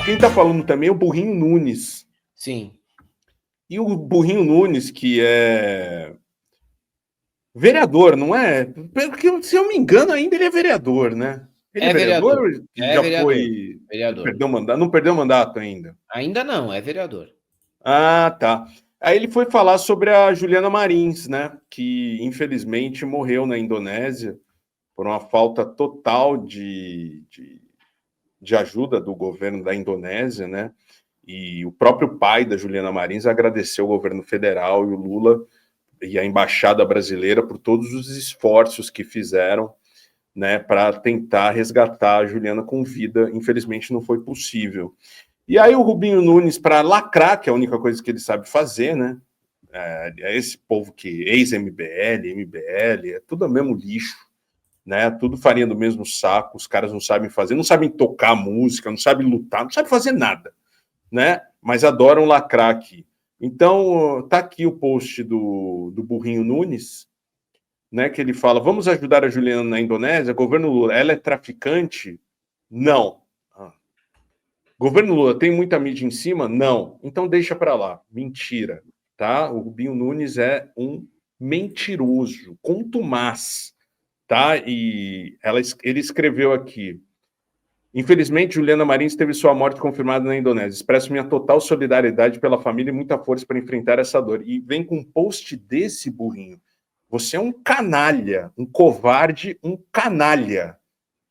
Quem tá falando também é o Burrinho Nunes. Sim. E o Burrinho Nunes, que é vereador, não é? Porque, se eu me engano, ainda ele é vereador, né? Ele é vereador? Já foi. Vereador. Perdeu mandato? Não perdeu mandato ainda? Ainda não, é vereador. Ah, tá. Aí ele foi falar sobre a Juliana Marins, né? Que infelizmente morreu na Indonésia por uma falta total de ajuda do governo da Indonésia, né? E o próprio pai da Juliana Marins agradeceu o governo federal e o Lula e a embaixada brasileira por todos os esforços que fizeram, né, para tentar resgatar a Juliana com vida. Infelizmente não foi possível. E aí o Rubinho Nunes, para lacrar, que é a única coisa que ele sabe fazer, né? É esse povo que ex-MBL, MBL, é tudo o mesmo lixo, né? Tudo farinha do mesmo saco. Os caras não sabem fazer, não sabem tocar música, não sabem lutar, não sabem fazer nada, né? Mas adoram lacrar aqui. Então, tá aqui o post do Burrinho Nunes, né? Que ele fala: vamos ajudar a Juliana na Indonésia. Governo Lula, ela é traficante? Não. Governo Lula tem muita mídia em cima? Não. Então deixa para lá. Mentira, tá? O Rubinho Nunes é um mentiroso, contumaz, tá? E ele escreveu aqui: infelizmente, Juliana Marins teve sua morte confirmada na Indonésia. Expresso minha total solidariedade pela família e muita força para enfrentar essa dor. E vem com um post desse, Burrinho. Você é um canalha, um covarde, um canalha.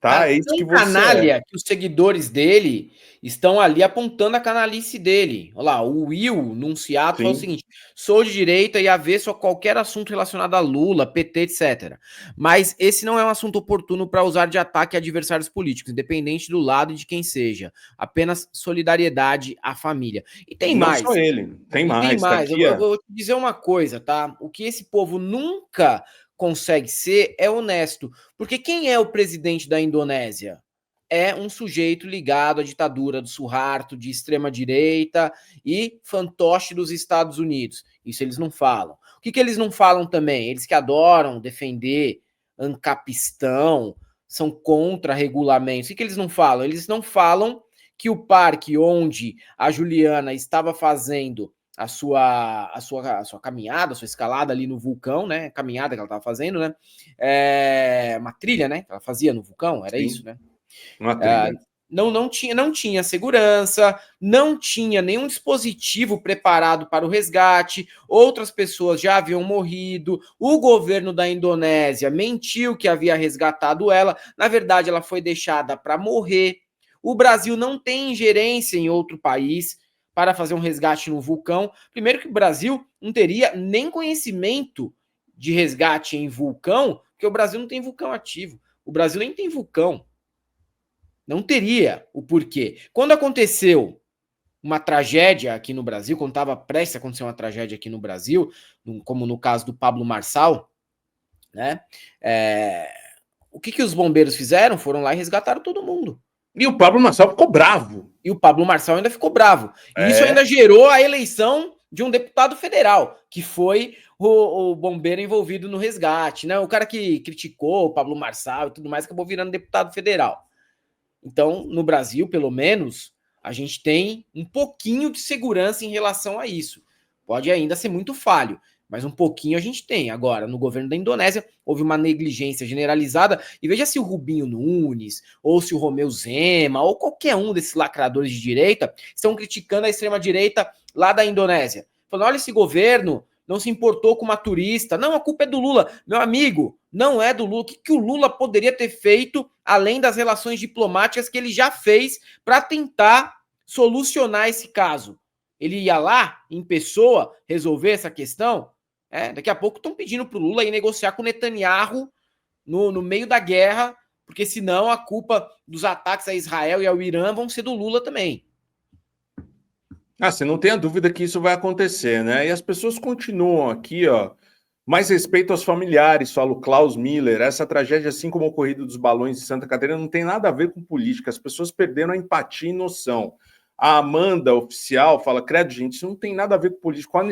Tá? É isso que você canalha que os seguidores dele estão ali apontando a canalice dele. Olha lá, o Will, nunciado, falou o seguinte: sou de direita e avesso a qualquer assunto relacionado a Lula, PT, etc. Mas esse não é um assunto oportuno para usar de ataque a adversários políticos, independente do lado e de quem seja. Apenas solidariedade à família. E tem não mais. Não só ele, tem mais. Tem mais. Eu vou te dizer uma coisa, tá? O que esse povo nunca consegue ser é honesto. Porque quem é o presidente da Indonésia? É um sujeito ligado à ditadura do Suharto, de extrema-direita e fantoche dos Estados Unidos. Isso eles não falam. O que eles não falam também? Eles que adoram defender ancapistão, são contra regulamentos. O que eles não falam? Eles não falam que o parque onde a Juliana estava fazendo a sua caminhada, a sua escalada ali no vulcão, né? Caminhada que ela estava fazendo, né? Uma trilha, né? Que ela fazia no vulcão, era isso, né? Uma trilha. Não tinha segurança, não tinha nenhum dispositivo preparado para o resgate, outras pessoas já haviam morrido, o governo da Indonésia mentiu que havia resgatado ela, na verdade ela foi deixada para morrer. O Brasil não tem ingerência em outro país para fazer um resgate no vulcão. Primeiro que o Brasil não teria nem conhecimento de resgate em vulcão, porque o Brasil não tem vulcão ativo. O Brasil nem tem vulcão. Não teria o porquê. Quando aconteceu uma tragédia aqui no Brasil, quando estava prestes a acontecer uma tragédia aqui no Brasil, como no caso do Pablo Marçal, né? O que os bombeiros fizeram? Foram lá e resgataram todo mundo. E o Pablo Marçal ficou bravo. E o Pablo Marçal ainda ficou bravo. E isso ainda gerou a eleição de um deputado federal, que foi o bombeiro envolvido no resgate, né? O cara que criticou o Pablo Marçal e tudo mais acabou virando deputado federal. Então, no Brasil, pelo menos, a gente tem um pouquinho de segurança em relação a isso. Pode ainda ser muito falho, mas um pouquinho a gente tem. Agora, no governo da Indonésia, houve uma negligência generalizada. E veja se o Rubinho Nunes, ou se o Romeu Zema, ou qualquer um desses lacradores de direita, estão criticando a extrema-direita lá da Indonésia. Falando, olha, esse governo não se importou com uma turista. Não, a culpa é do Lula. Meu amigo, não é do Lula. O que o Lula poderia ter feito, além das relações diplomáticas que ele já fez, para tentar solucionar esse caso? Ele ia lá, em pessoa, resolver essa questão? Daqui a pouco estão pedindo para o Lula ir negociar com o Netanyahu no meio da guerra, porque senão a culpa dos ataques a Israel e ao Irã vão ser do Lula também. Você não tem a dúvida que isso vai acontecer, né? E as pessoas continuam aqui, ó. Mais respeito aos familiares, fala o Klaus Miller. Essa tragédia, assim como o ocorrido dos balões de Santa Catarina, não tem nada a ver com política. As pessoas perderam a empatia e noção. A Amanda, oficial, fala: credo, gente, isso não tem nada a ver com política. Qual a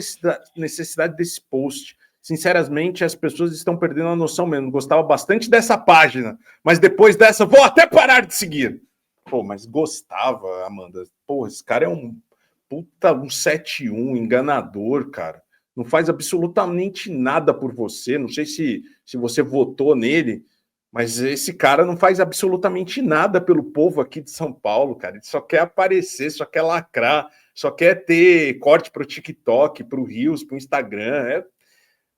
necessidade desse post? Sinceramente, as pessoas estão perdendo a noção mesmo. Gostava bastante dessa página, mas depois dessa, vou até parar de seguir. Pô, mas gostava, Amanda. Pô, esse cara é um puta, um 7-1, enganador, cara. Não faz absolutamente nada por você. Não sei se você votou nele, mas esse cara não faz absolutamente nada pelo povo aqui de São Paulo, cara. Ele só quer aparecer, só quer lacrar, só quer ter corte para o TikTok, para o Reels, para o Instagram.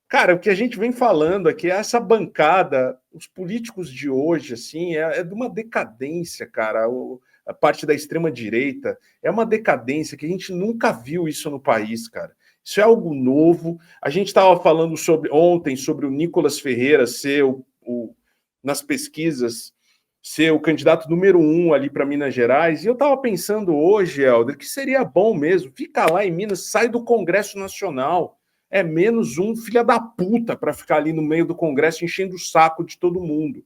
Cara, o que a gente vem falando aqui é essa bancada, os políticos de hoje, assim, é de uma decadência, cara. A parte da extrema-direita é uma decadência que a gente nunca viu isso no país, cara. Isso é algo novo. A gente estava falando ontem sobre o Nicolas Ferreira ser nas pesquisas, ser o candidato número 1 ali para Minas Gerais. E eu estava pensando hoje, Helder, que seria bom mesmo. Fica lá em Minas, sai do Congresso Nacional. É menos um filha da puta para ficar ali no meio do Congresso enchendo o saco de todo mundo.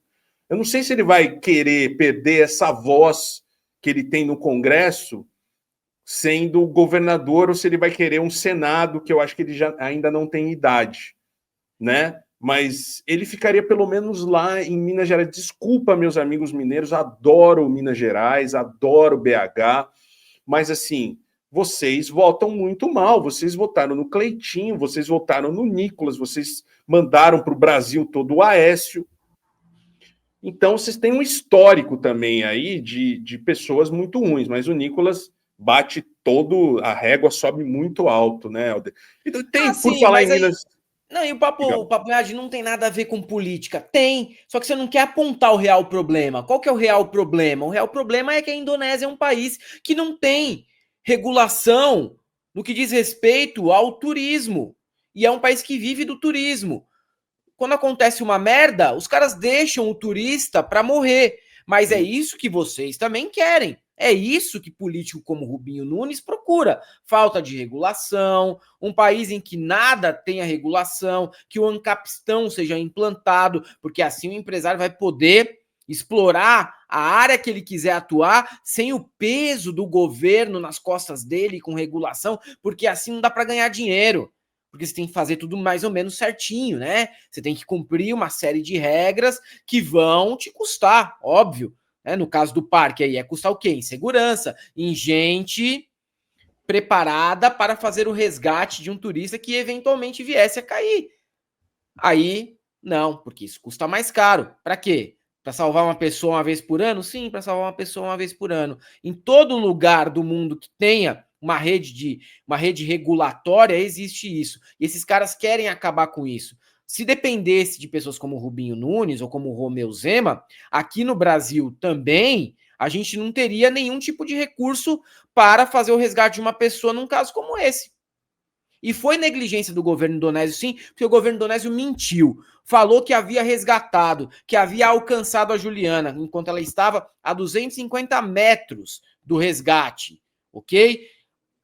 Eu não sei se ele vai querer perder essa voz que ele tem no Congresso sendo governador ou se ele vai querer um Senado, que eu acho que ele ainda não tem idade, né? Mas ele ficaria pelo menos lá em Minas Gerais. Desculpa, meus amigos mineiros, adoro Minas Gerais, adoro BH, mas assim, vocês votam muito mal. Vocês votaram no Cleitinho, vocês votaram no Nicolas, vocês mandaram para o Brasil todo o Aécio. Então, vocês têm um histórico também aí de pessoas muito ruins, mas o Nicolas bate todo, a régua sobe muito alto, né, Helder? Então, tem, por sim, falar em mas aí. Minas. Não, e o papo Nerd não tem nada a ver com política. Tem, só que você não quer apontar o real problema. Qual que é o real problema? O real problema é que a Indonésia é um país que não tem regulação no que diz respeito ao turismo. E é um país que vive do turismo. Quando acontece uma merda, os caras deixam o turista para morrer. Mas é isso que vocês também querem. É isso que político como Rubinho Nunes procura. Falta de regulação, um país em que nada tenha regulação, que o ANCAPistão seja implantado, porque assim o empresário vai poder explorar a área que ele quiser atuar sem o peso do governo nas costas dele com regulação, porque assim não dá para ganhar dinheiro. Porque você tem que fazer tudo mais ou menos certinho, né? Você tem que cumprir uma série de regras que vão te custar, óbvio. Né? No caso do parque aí, é custar o quê? Em segurança, em gente preparada para fazer o resgate de um turista que eventualmente viesse a cair. Aí, não, porque isso custa mais caro. Para quê? Para salvar uma pessoa uma vez por ano? Sim, para salvar uma pessoa uma vez por ano. Em todo lugar do mundo que tenha uma rede regulatória, existe isso. E esses caras querem acabar com isso. Se dependesse de pessoas como Rubinho Nunes ou como Romeu Zema, aqui no Brasil também a gente não teria nenhum tipo de recurso para fazer o resgate de uma pessoa num caso como esse. E foi negligência do governo indonésio, sim, porque o governo indonésio mentiu. Falou que havia resgatado, que havia alcançado a Juliana, enquanto ela estava a 250 metros do resgate, ok?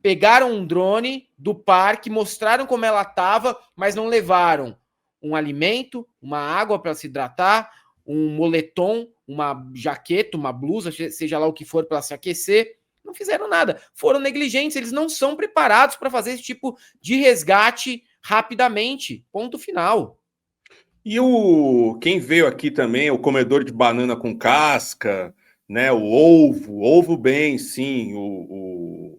Pegaram um drone do parque, mostraram como ela estava, mas não levaram um alimento, uma água para se hidratar, um moletom, uma jaqueta, uma blusa, seja lá o que for para se aquecer. Não fizeram nada. Foram negligentes, eles não são preparados para fazer esse tipo de resgate rapidamente. Ponto final. E quem veio aqui também, o comedor de banana com casca, né? O ovo bem, sim. O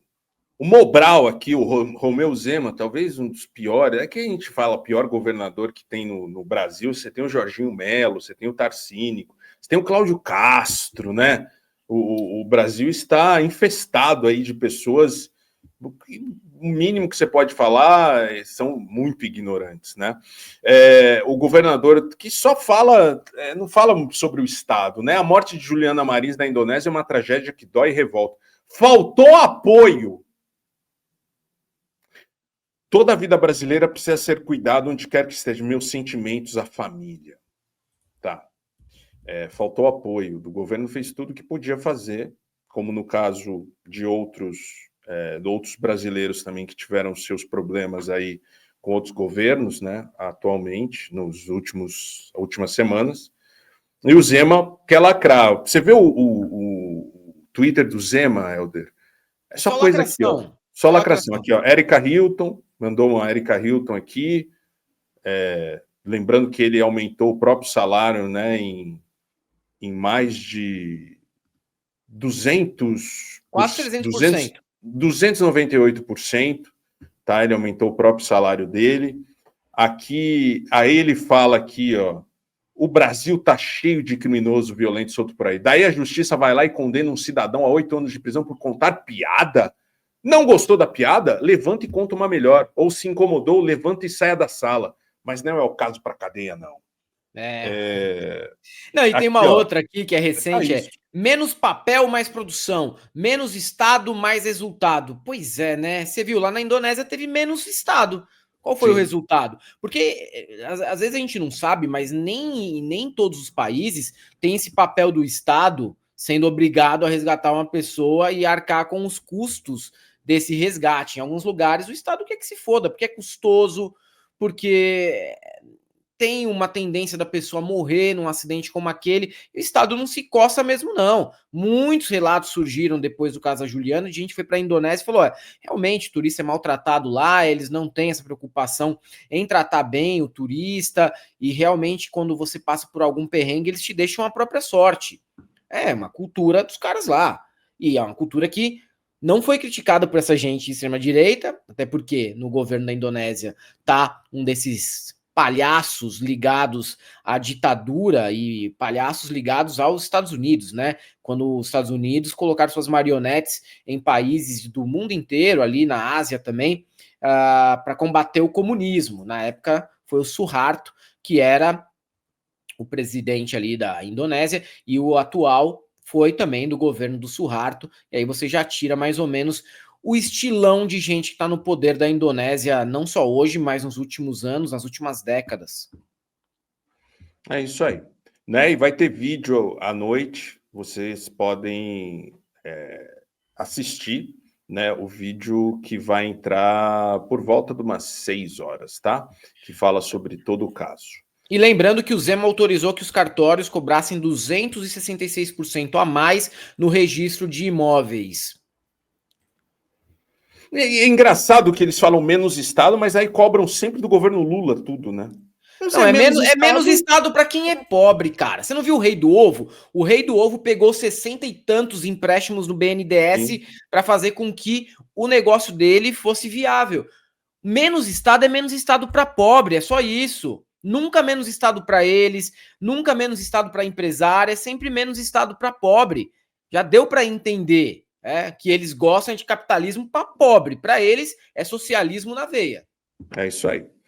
Mobral aqui, o Romeu Zema, talvez um dos piores. É que a gente fala pior governador que tem no Brasil. Você tem o Jorginho Melo, você tem o Tarcínico, você tem o Cláudio Castro, né? O Brasil está infestado aí de pessoas. O mínimo que você pode falar são muito ignorantes, né? O governador que só fala, não fala sobre o Estado, né? A morte de Juliana Marins na Indonésia é uma tragédia que dói e revolta. Faltou apoio. Toda a vida brasileira precisa ser cuidada onde quer que esteja. Meus sentimentos, a família. Tá. Faltou apoio. O governo fez tudo o que podia fazer, como no caso de outros brasileiros também que tiveram seus problemas aí com outros governos, né? Atualmente, nas últimas semanas. E o Zema quer lacrar. Você vê o Twitter do Zema, Helder? É só coisa aqui, ó. Só lacração. Aqui, ó. Érica Hilton, mandou uma Érica Hilton aqui. Lembrando que ele aumentou o próprio salário, né, em mais de Quase 300%. 298%, tá? Ele aumentou o próprio salário dele. Aqui, aí ele fala aqui, ó, o Brasil tá cheio de criminoso violento solto por aí. Daí a justiça vai lá e condena um cidadão a 8 anos de prisão por contar piada. Não gostou da piada? Levanta e conta uma melhor. Ou se incomodou, levanta e saia da sala. Mas não é o caso para cadeia, não. Não, e aqui, tem uma outra aqui que é recente, isso. Menos papel, mais produção. Menos Estado, mais resultado. Pois é, né? Você viu, lá na Indonésia teve menos Estado. Qual foi o resultado? Porque às vezes a gente não sabe, mas nem todos os países têm esse papel do Estado sendo obrigado a resgatar uma pessoa e arcar com os custos desse resgate. Em alguns lugares o Estado quer que se foda, porque é custoso, porque tem uma tendência da pessoa morrer num acidente como aquele, e o Estado não se coça mesmo, não. Muitos relatos surgiram depois do caso da Juliana, de gente foi para a Indonésia e falou, realmente o turista é maltratado lá, eles não têm essa preocupação em tratar bem o turista, e realmente quando você passa por algum perrengue, eles te deixam a própria sorte. É uma cultura dos caras lá, e é uma cultura que não foi criticada por essa gente de extrema-direita, até porque no governo da Indonésia tá um desses palhaços ligados à ditadura e palhaços ligados aos Estados Unidos, né? Quando os Estados Unidos colocaram suas marionetes em países do mundo inteiro, ali na Ásia também, para combater o comunismo. Na época foi o Suharto, que era o presidente ali da Indonésia, e o atual foi também do governo do Suharto, e aí você já tira mais ou menos o estilão de gente que está no poder da Indonésia, não só hoje, mas nos últimos anos, nas últimas décadas. É isso aí. Né? E vai ter vídeo à noite, vocês podem assistir, né, o vídeo que vai entrar por volta de umas 6 horas, tá? Que fala sobre todo o caso. E lembrando que o Zema autorizou que os cartórios cobrassem 266% a mais no registro de imóveis. É engraçado que eles falam menos Estado, mas aí cobram sempre do governo Lula tudo, né? Não, é menos Estado para quem é pobre, cara. Você não viu o Rei do Ovo? O Rei do Ovo pegou 60 e tantos empréstimos no BNDES para fazer com que o negócio dele fosse viável. Menos Estado é menos Estado para pobre, é só isso. Nunca menos Estado para eles, nunca menos Estado para empresário, é sempre menos Estado para pobre. Já deu para entender que eles gostam de capitalismo para pobre. Para eles é socialismo na veia. É isso aí.